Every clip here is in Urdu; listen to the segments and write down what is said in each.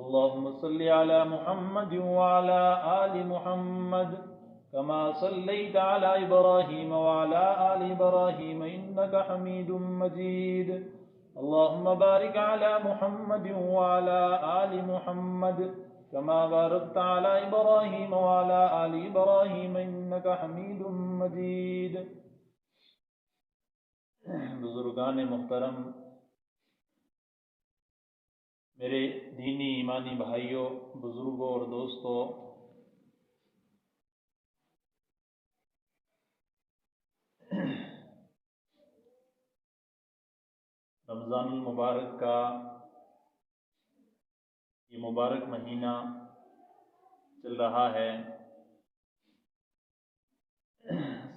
اللهم صل على محمد وعلى آل محمد كما صليت على إبراهيم وعلى آل إبراهيم إنك حميد مجيد اللهم بارك على محمد وعلى آل محمد كما باركت على إبراهيم وعلى آل إبراهيم إنك حميد مجيد. بزرگان محترم، میرے دینی ایمانی بھائیوں، بزرگوں اور دوستوں، رمضان المبارک کا یہ مبارک مہینہ چل رہا ہے.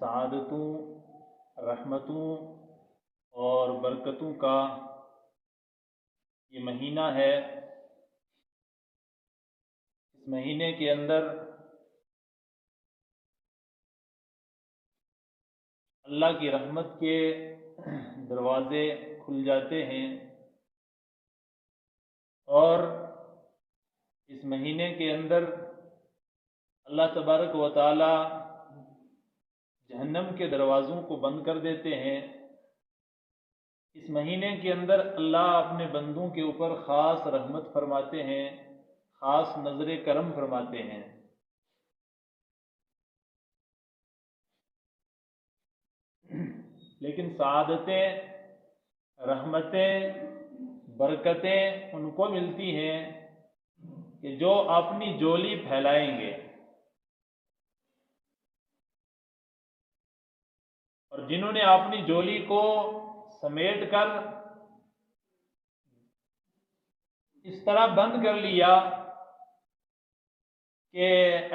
سعادتوں، رحمتوں اور برکتوں کا یہ مہینہ ہے. اس مہینے کے اندر اللہ کی رحمت کے دروازے کھل جاتے ہیں، اور اس مہینے کے اندر اللہ تبارک و تعالی جہنم کے دروازوں کو بند کر دیتے ہیں. اس مہینے کے اندر اللہ اپنے بندوں کے اوپر خاص رحمت فرماتے ہیں، خاص نظر کرم فرماتے ہیں. لیکن سعادتیں، رحمتیں، برکتیں ان کو ملتی ہیں کہ جو اپنی جولی پھیلائیں گے، اور جنہوں نے اپنی جولی کو سمیٹ کر اس طرح بند کر لیا کہ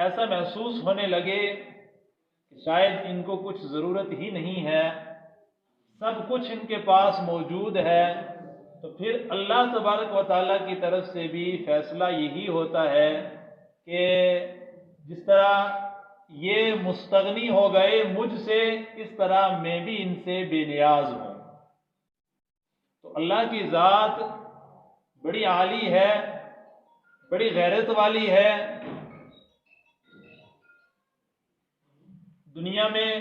ایسا محسوس ہونے لگے کہ شاید ان کو کچھ ضرورت ہی نہیں ہے، سب کچھ ان کے پاس موجود ہے، تو پھر اللہ تبارک و تعالیٰ کی طرف سے بھی فیصلہ یہی ہوتا ہے کہ جس طرح یہ مستغنی ہو گئے مجھ سے، اس طرح میں بھی ان سے بے نیاز ہوں. تو اللہ کی ذات بڑی عالی ہے، بڑی غیرت والی ہے. دنیا میں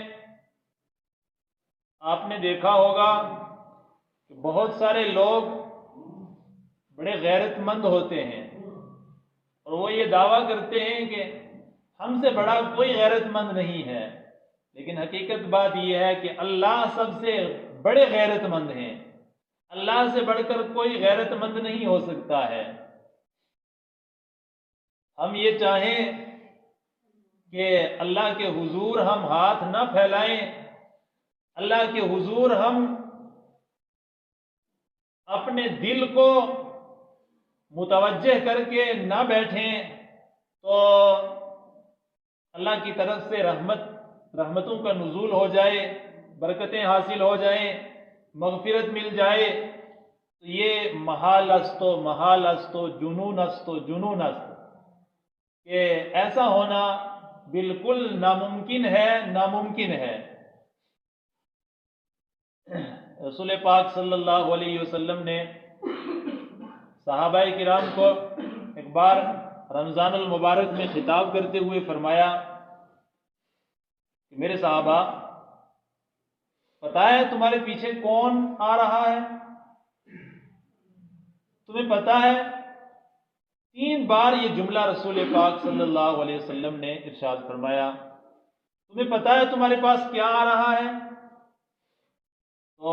آپ نے دیکھا ہوگا کہ بہت سارے لوگ بڑے غیرت مند ہوتے ہیں، اور وہ یہ دعویٰ کرتے ہیں کہ ہم سے بڑا کوئی غیرت مند نہیں ہے. لیکن حقیقت بات یہ ہے کہ اللہ سب سے بڑے غیرت مند ہیں. اللہ سے بڑھ کر کوئی غیرت مند نہیں ہو سکتا ہے. ہم یہ چاہیں کہ اللہ کے حضور ہم ہاتھ نہ پھیلائیں، اللہ کے حضور ہم اپنے دل کو متوجہ کر کے نہ بیٹھیں، تو اللہ کی طرف سے رحمتوں کا نزول ہو جائے، برکتیں حاصل ہو جائیں، مغفرت مل جائے. تو یہ محال است و جنون است و جنون است کہ ایسا ہونا بالکل ناممکن ہے. رسول پاک صلی اللہ علیہ وسلم نے صحابہ کرام کو ایک بار رمضان المبارک میں خطاب کرتے ہوئے فرمایا کہ میرے صحابہ، پتہ ہے تمہارے پیچھے کون آ رہا ہے؟ تمہیں پتہ ہے؟ 3 بار یہ جملہ رسول پاک صلی اللہ علیہ وسلم نے ارشاد فرمایا. تمہیں پتہ ہے تمہارے پاس کیا آ رہا ہے؟ تو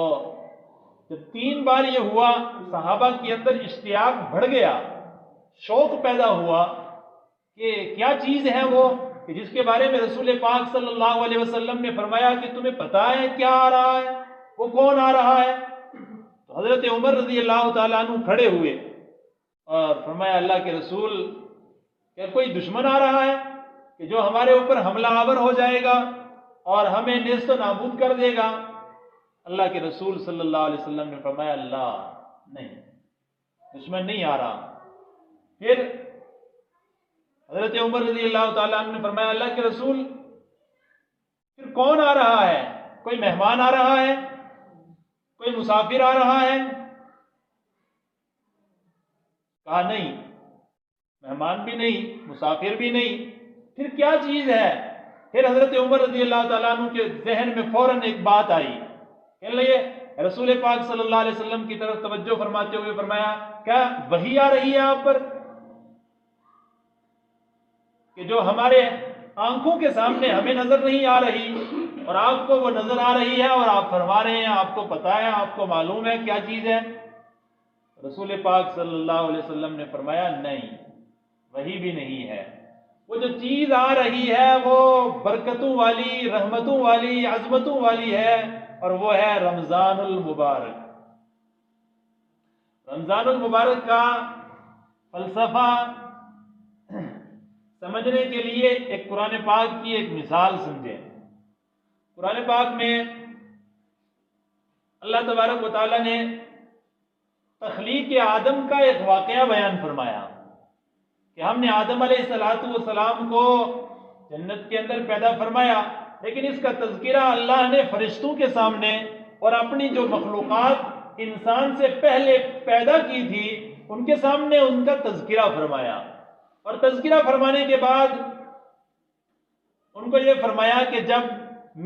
جب 3 بار یہ ہوا، صحابہ کے اندر اشتیاق بڑھ گیا، شوق پیدا ہوا کہ کیا چیز ہے وہ کہ جس کے بارے میں رسول پاک صلی اللہ علیہ وسلم نے فرمایا کہ تمہیں پتہ ہے کیا آ رہا ہے، وہ کون آ رہا ہے؟ تو حضرت عمر رضی اللہ تعالیٰ عنہ کھڑے ہوئے اور فرمایا اللہ کے رسول، کیا کوئی دشمن آ رہا ہے کہ جو ہمارے اوپر حملہ آور ہو جائے گا اور ہمیں نیست و نابود کر دے گا؟ اللہ کے رسول صلی اللہ علیہ وسلم نے فرمایا اللہ نہیں، دشمن نہیں آ رہا. پھر حضرت عمر رضی اللہ تعالیٰ عنہ نے فرمایا اللہ کے رسول پھر کون آ رہا ہے؟ کوئی مہمان آ رہا ہے؟ کوئی مسافر آ رہا ہے؟ کہا نہیں، مہمان بھی نہیں، مسافر بھی نہیں، پھر کیا چیز ہے؟ پھر حضرت عمر رضی اللہ تعالیٰ عنہ کے ذہن میں فوراً ایک بات آئی، کہنے لگے رسول پاک صلی اللہ علیہ وسلم کی طرف توجہ فرماتے ہوئے فرمایا کیا وحی آ رہی ہے آپ پر کہ جو ہمارے آنکھوں کے سامنے ہمیں نظر نہیں آ رہی اور آپ کو وہ نظر آ رہی ہے اور آپ فرما رہے ہیں آپ کو پتا ہے، آپ کو معلوم ہے کیا چیز ہے؟ رسول پاک صلی اللہ علیہ وسلم نے فرمایا نہیں، وہی بھی نہیں ہے، وہ جو چیز آ رہی ہے وہ برکتوں والی، رحمتوں والی، عظمتوں والی ہے، اور وہ ہے رمضان المبارک۔ رمضان المبارک کا فلسفہ سمجھنے کے لیے ایک قرآن پاک کی ایک مثال سمجھیں۔ قرآن پاک میں اللہ تبارک و تعالیٰ نے تخلیق آدم کا ایک واقعہ بیان فرمایا کہ ہم نے آدم علیہ السلام کو جنت کے اندر پیدا فرمایا، لیکن اس کا تذکرہ اللہ نے فرشتوں کے سامنے اور اپنی جو مخلوقات انسان سے پہلے پیدا کی تھی ان کے سامنے ان کا تذکرہ فرمایا، اور تذکرہ فرمانے کے بعد ان کو یہ فرمایا کہ جب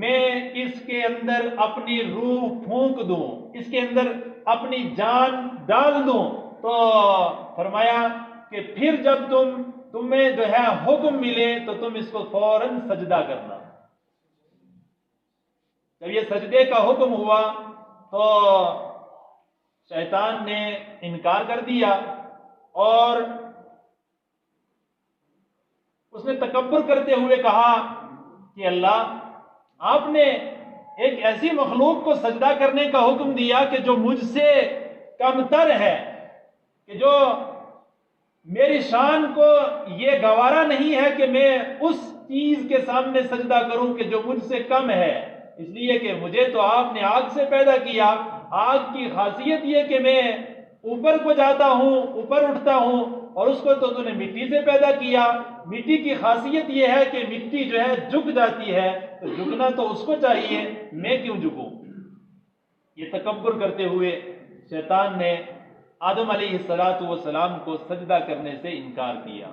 میں اس کے اندر اپنی روح پھونک دوں، اس کے اندر اپنی جان ڈال دوں، تو فرمایا کہ پھر جب تمہیں جو ہے حکم ملے تو تم اس کو فوراً سجدہ کرنا۔ جب یہ سجدے کا حکم ہوا تو شیطان نے انکار کر دیا اور اس نے تکبر کرتے ہوئے کہا کہ اللہ آپ نے ایک ایسی مخلوق کو سجدہ کرنے کا حکم دیا کہ جو مجھ سے کم تر ہے، کہ جو میری شان کو یہ گوارا نہیں ہے کہ میں اس چیز کے سامنے سجدہ کروں کہ جو مجھ سے کم ہے، اس لیے کہ مجھے تو آپ نے آگ سے پیدا کیا، آگ کی خاصیت یہ کہ میں اوپر کو جاتا ہوں، اوپر اٹھتا ہوں، اور اس کو تو نے مٹی سے پیدا کیا، مٹی کی خاصیت یہ ہے کہ مٹی جو ہے جھک جاتی ہے، تو جھکنا تو اس کو چاہیے، میں کیوں جھکوں؟ یہ تکبر کرتے ہوئے شیطان نے آدم علیہ السلام کو سجدہ کرنے سے انکار کیا۔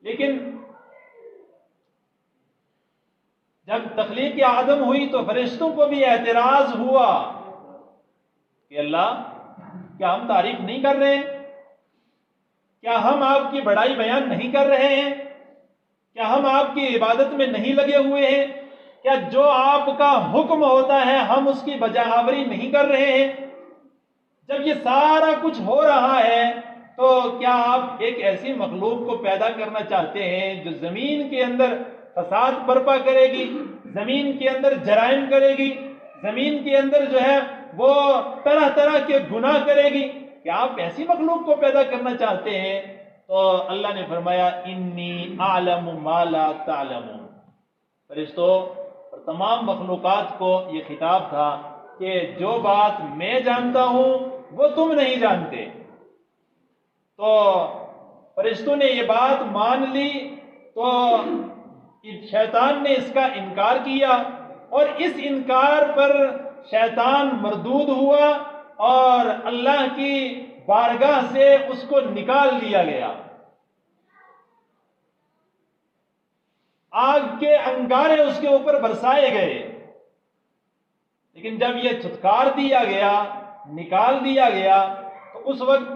لیکن جب تخلیق آدم ہوئی تو فرشتوں کو بھی اعتراض ہوا کہ اللہ کیا ہم تعریف نہیں کر رہے ہیں؟ کیا ہم آپ کی بڑائی بیان نہیں کر رہے ہیں؟ کیا ہم آپ کی عبادت میں نہیں لگے ہوئے ہیں؟ کیا جو آپ کا حکم ہوتا ہے ہم اس کی بجاوری نہیں کر رہے ہیں؟ جب یہ سارا کچھ ہو رہا ہے تو کیا آپ ایک ایسی مخلوق کو پیدا کرنا چاہتے ہیں جو زمین کے اندر فساد برپا کرے گی، زمین کے اندر جرائم کرے گی، زمین کے اندر جو ہے وہ طرح طرح کے گناہ کرے گی؟ کیا آپ ایسی مخلوق کو پیدا کرنا چاہتے ہیں؟ تو اللہ نے فرمایا انی اعلم ما لا تعلمون۔ فرشتوں اور تمام مخلوقات کو یہ خطاب تھا کہ جو بات میں جانتا ہوں وہ تم نہیں جانتے۔ تو فرشتوں نے یہ بات مان لی تو شیطان نے اس کا انکار کیا، اور اس انکار پر شیطان مردود ہوا اور اللہ کی بارگاہ سے اس کو نکال دیا گیا۔ آگ کے انگارے اس کے اوپر برسائے گئے، لیکن جب یہ چھتکار دیا گیا، نکال دیا گیا، تو اس وقت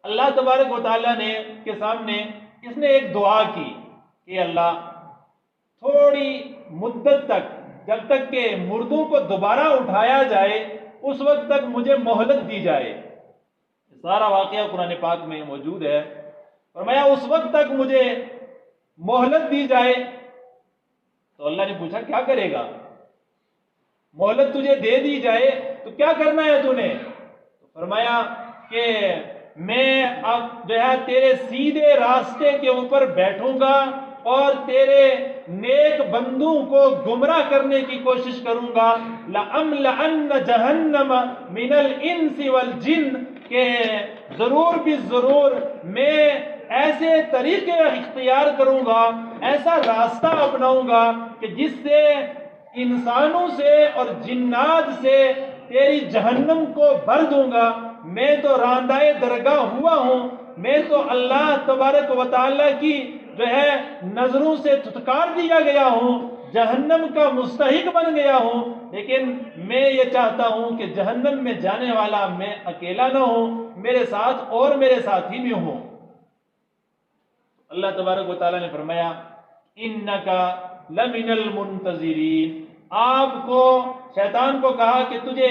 اللہ تبارک و تعالیٰ نے کے سامنے اس نے ایک دعا کی کہ اللہ تھوڑی مدت تک، جب تک کہ مردوں کو دوبارہ اٹھایا جائے اس وقت تک مجھے مہلت دی جائے۔ سارا واقعہ قرآن پاک میں موجود ہے، فرمایا اس وقت تک مجھے مہلت دی جائے۔ تو اللہ نے پوچھا کیا کرے گا؟ مہلت تجھے دے دی جائے تو کیا کرنا ہے تو نے؟ فرمایا کہ میں اب جو ہے تیرے سیدھے راستے کے اوپر بیٹھوں گا اور تیرے نیک بندوں کو گمراہ کرنے کی کوشش کروں گا۔ لَأَمْلَأَنَّ جَهَنَّمَ مِنَ الْإِنسِ وَالْجِنِّ، کہ ضرور بھی ضرور میں ایسے طریقے اختیار کروں گا، ایسا راستہ اپناؤں گا کہ جس سے انسانوں سے اور جنات سے تیری جہنم کو بھر دوں گا۔ میں تو راندائے درگاہ ہوا ہوں، میں تو اللہ تبارک و تعالیٰ کی جو ہے نظروں سے دھتکار دیا گیا ہوں، جہنم کا مستحق بن گیا ہوں، لیکن میں یہ چاہتا ہوں کہ جہنم میں جانے والا میں اکیلا نہ ہوں، میرے ساتھ اور میرے ساتھی بھی ہوں۔ اللہ تبارک و تعالیٰ نے فرمایا انکا لمن المنتظرین، آپ کو شیطان کو کہا کہ تجھے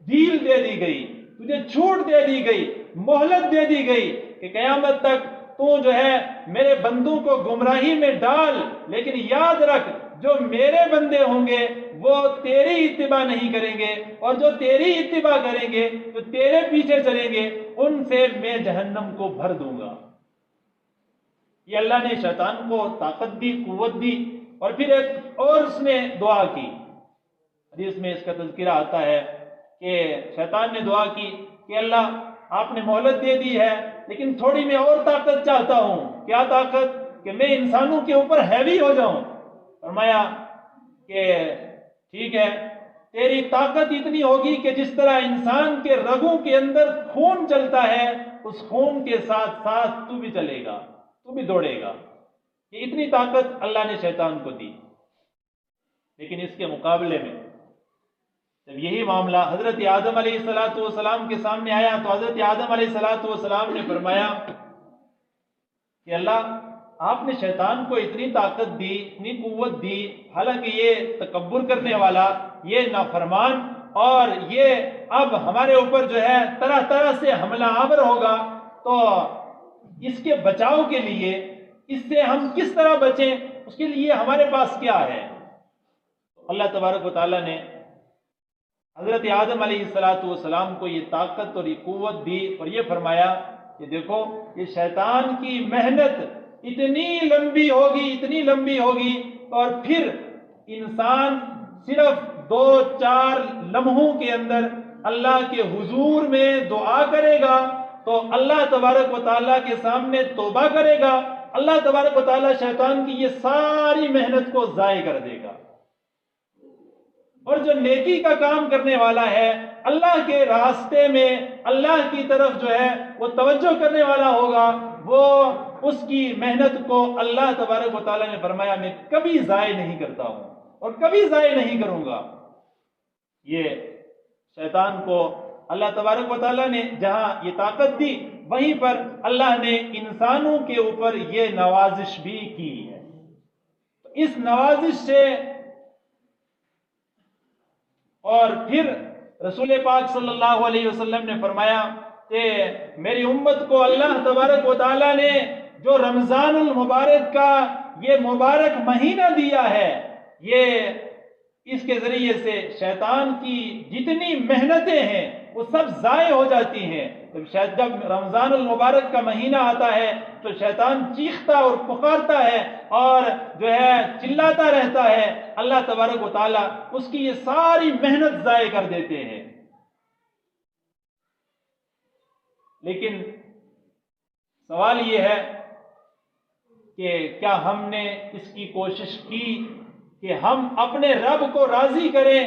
ڈھیل دے دی گئی، تجھے چھوٹ دے دی گئی، مہلت دے دی گئی کہ قیامت تک تو جو ہے میرے بندوں کو گمراہی میں ڈال، لیکن یاد رکھ جو میرے بندے ہوں گے وہ تیری اتباع نہیں کریں گے، اور جو تیری اتباع کریں گے جو تیرے پیچھے چلیں گے ان سے میں جہنم کو بھر دوں گا۔ یہ اللہ نے شیطان کو طاقت دی، قوت دی، اور پھر ایک اور اس نے دعا کی۔ حدیث میں اس کا تذکرہ آتا ہے کہ شیطان نے دعا کی کہ اللہ آپ نے مہلت دے دی ہے لیکن تھوڑی میں اور طاقت چاہتا ہوں۔ کیا طاقت؟ کہ میں انسانوں کے اوپر ہیوی ہو جاؤں۔ فرمایا کہ ٹھیک ہے، تیری طاقت اتنی ہوگی کہ جس طرح انسان کے رگوں کے اندر خون چلتا ہے اس خون کے ساتھ ساتھ تو بھی چلے گا، تو بھی دوڑے گا۔ یہ اتنی طاقت اللہ نے شیطان کو دی۔ لیکن اس کے مقابلے میں جب یہی معاملہ حضرت آدم علیہ السلام کے سامنے آیا تو حضرت آدم علیہ السلام نے فرمایا کہ اللہ آپ نے شیطان کو اتنی طاقت دی، اتنی قوت دی، حالانکہ یہ تکبر کرنے والا، یہ نافرمان، اور یہ اب ہمارے اوپر جو ہے طرح طرح سے حملہ آور ہوگا، تو اس کے بچاؤ کے لیے، اس سے ہم کس طرح بچیں، اس کے لیے ہمارے پاس کیا ہے؟ اللہ تبارک و تعالیٰ نے حضرت آدم علیہ السلام کو یہ طاقت اور یہ قوت دی، اور یہ فرمایا کہ دیکھو یہ شیطان کی محنت اتنی لمبی ہوگی، اتنی لمبی ہوگی، اور پھر انسان صرف 2-4 لمحوں کے اندر اللہ کے حضور میں دعا کرے گا تو اللہ تبارک و تعالیٰ کے سامنے توبہ کرے گا، اللہ تبارک و تعالیٰ شیطان کی یہ ساری محنت کو ضائع کر دے گا، اور جو نیکی کا کام کرنے والا ہے، اللہ کے راستے میں اللہ کی طرف جو ہے وہ توجہ کرنے والا ہوگا، وہ اس کی محنت کو اللہ تبارک و تعالیٰ نے فرمایا میں کبھی ضائع نہیں کرتا ہوں اور کبھی ضائع نہیں کروں گا۔ یہ شیطان کو اللہ تبارک و تعالیٰ نے جہاں یہ طاقت دی، وہیں پر اللہ نے انسانوں کے اوپر یہ نوازش بھی کی ہے۔ اس نوازش سے اور پھر رسول پاک صلی اللہ علیہ وسلم نے فرمایا کہ میری امت کو اللہ تبارک و تعالیٰ نے جو رمضان المبارک کا یہ مبارک مہینہ دیا ہے، یہ اس کے ذریعے سے شیطان کی جتنی محنتیں ہیں وہ سب ضائع ہو جاتی ہیں۔ جب رمضان المبارک کا مہینہ آتا ہے تو شیطان چیختا اور پکارتا ہے اور جو ہے چلاتا رہتا ہے، اللہ تبارک و تعالیٰ اس کی یہ ساری محنت ضائع کر دیتے ہیں۔ لیکن سوال یہ ہے کہ کیا ہم نے اس کی کوشش کی کہ ہم اپنے رب کو راضی کریں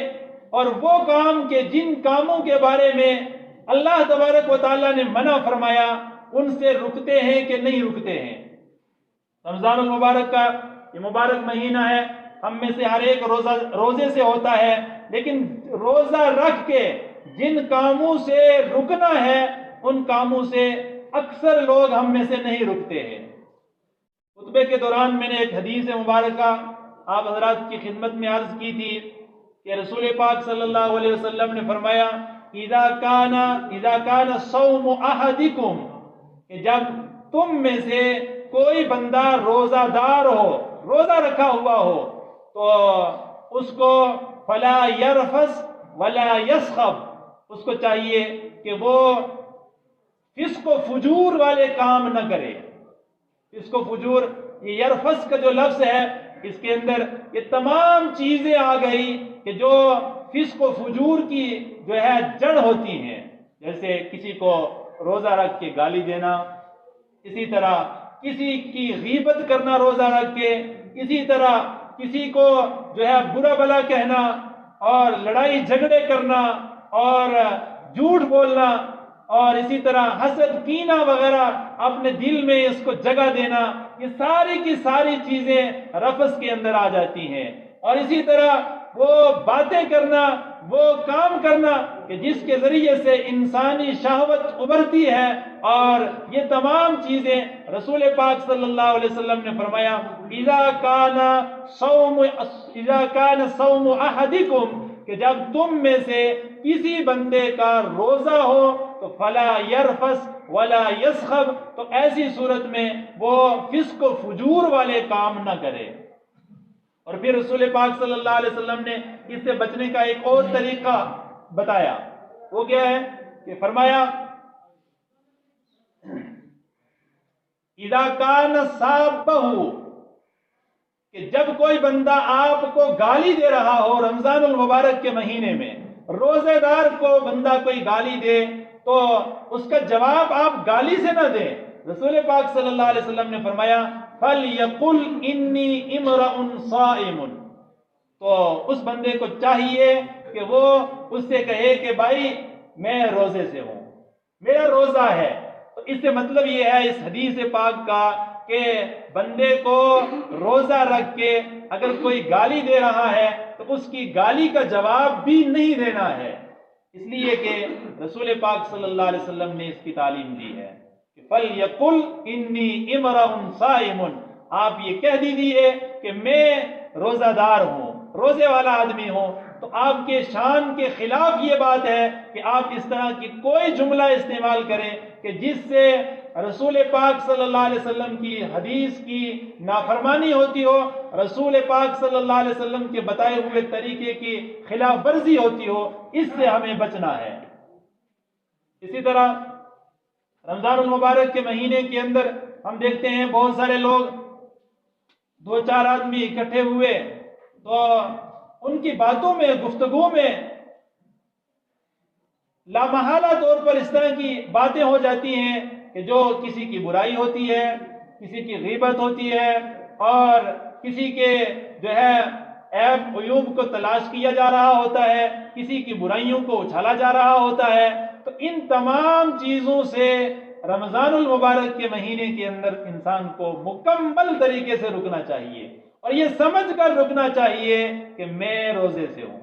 اور وہ کام کہ جن کاموں کے بارے میں اللہ تبارک و تعالیٰ نے منع فرمایا ان سے رکتے ہیں کہ نہیں رکتے ہیں؟ رمضان المبارک کا یہ مبارک مہینہ ہے، ہم میں سے ہر ایک روزے سے ہوتا ہے، لیکن روزہ رکھ کے جن کاموں سے رکنا ہے ان کاموں سے اکثر لوگ ہم میں سے نہیں رکتے ہیں۔ خطبے کے دوران میں نے ایک حدیث مبارکہ آپ حضرات کی خدمت میں عرض کی تھی کہ رسول پاک صلی اللہ علیہ وسلم نے فرمایا اذا کان صوم احدکم، کہ جب تم میں سے کوئی بندہ روزہ دار ہو، روزہ رکھا ہوا ہو، تو اس کو فلا یرفث ولا یسخب، اس کو چاہیے کہ وہ فسق و فجور والے کام نہ کرے۔ فسق و فجور، یہ یرفث کا جو لفظ ہے اس کے اندر یہ تمام چیزیں آ گئی کہ جو فسق و فجور کی جو ہے جڑ ہوتی ہیں، جیسے کسی کو روزہ رکھ کے گالی دینا، اسی طرح کسی کی غیبت کرنا روزہ رکھ کے، اسی طرح کسی کو جو ہے برا بھلا کہنا اور لڑائی جھگڑے کرنا اور جھوٹ بولنا، اور اسی طرح حسد کینہ وغیرہ اپنے دل میں اس کو جگہ دینا، یہ ساری کی ساری چیزیں رفث کے اندر آ جاتی ہیں۔ اور اسی طرح وہ باتیں کرنا، وہ کام کرنا کہ جس کے ذریعے سے انسانی شہوت ابھرتی ہے، اور یہ تمام چیزیں رسول پاک صلی اللہ علیہ وسلم نے فرمایا اذا کان صوم احدکم، کہ جب تم میں سے کسی بندے کا روزہ ہو تو فلا یرفث ولا یسخب، تو ایسی صورت میں وہ فسق و فجور والے کام نہ کرے۔ اور پھر رسول پاک صلی اللہ علیہ وسلم نے اس سے بچنے کا ایک اور طریقہ بتایا، وہ کیا ہے کہ فرمایا اذا کان سابہ، کہ جب کوئی بندہ آپ کو گالی دے رہا ہو رمضان المبارک کے مہینے میں، روزے دار کو بندہ کوئی گالی دے تو اس کا جواب آپ گالی سے نہ دیں۔ رسول پاک صلی اللہ علیہ وسلم نے فرمایا فَلْيَقُلْ إِنِّي إِمْرَأٌ صَائِمٌ، تو اس بندے کو چاہیے کہ وہ اس سے کہے کہ بھائی میں روزے سے ہوں، میرا روزہ ہے۔ تو اس سے مطلب یہ ہے اس حدیث پاک کا کہ بندے کو روزہ رکھ کے اگر کوئی گالی دے رہا ہے تو اس کی گالی کا جواب بھی نہیں دینا ہے، اس لیے کہ رسول پاک صلی اللہ علیہ وسلم نے اس کی تعلیم دی ہے کہ فَلْيَقُلْ إِنِّي إِمْرَأٌ صَائِمٌ، آپ یہ کہہ دیجیے کہ میں روزہ دار ہوں، روزے والا آدمی ہوں۔ تو آپ کے شان کے خلاف یہ بات ہے کہ آپ اس طرح کی کوئی جملہ استعمال کریں کہ جس سے رسول پاک صلی اللہ علیہ وسلم کی حدیث کی نافرمانی ہوتی ہو، رسول پاک صلی اللہ علیہ وسلم کے بتائے ہوئے طریقے کی خلاف ورزی ہوتی ہو، اس سے ہمیں بچنا ہے۔ اسی طرح رمضان المبارک کے مہینے کے اندر ہم دیکھتے ہیں بہت سارے لوگ، دو چار آدمی اکٹھے ہوئے تو ان کی باتوں میں، گفتگو میں لامحالہ طور پر اس طرح کی باتیں ہو جاتی ہیں کہ جو کسی کی برائی ہوتی ہے، کسی کی غیبت ہوتی ہے، اور کسی کے جو ہے عیب عیوب کو تلاش کیا جا رہا ہوتا ہے، کسی کی برائیوں کو اچھالا جا رہا ہوتا ہے۔ تو ان تمام چیزوں سے رمضان المبارک کے مہینے کے اندر انسان کو مکمل طریقے سے رکنا چاہیے، اور یہ سمجھ کر رکنا چاہیے کہ میں روزے سے ہوں۔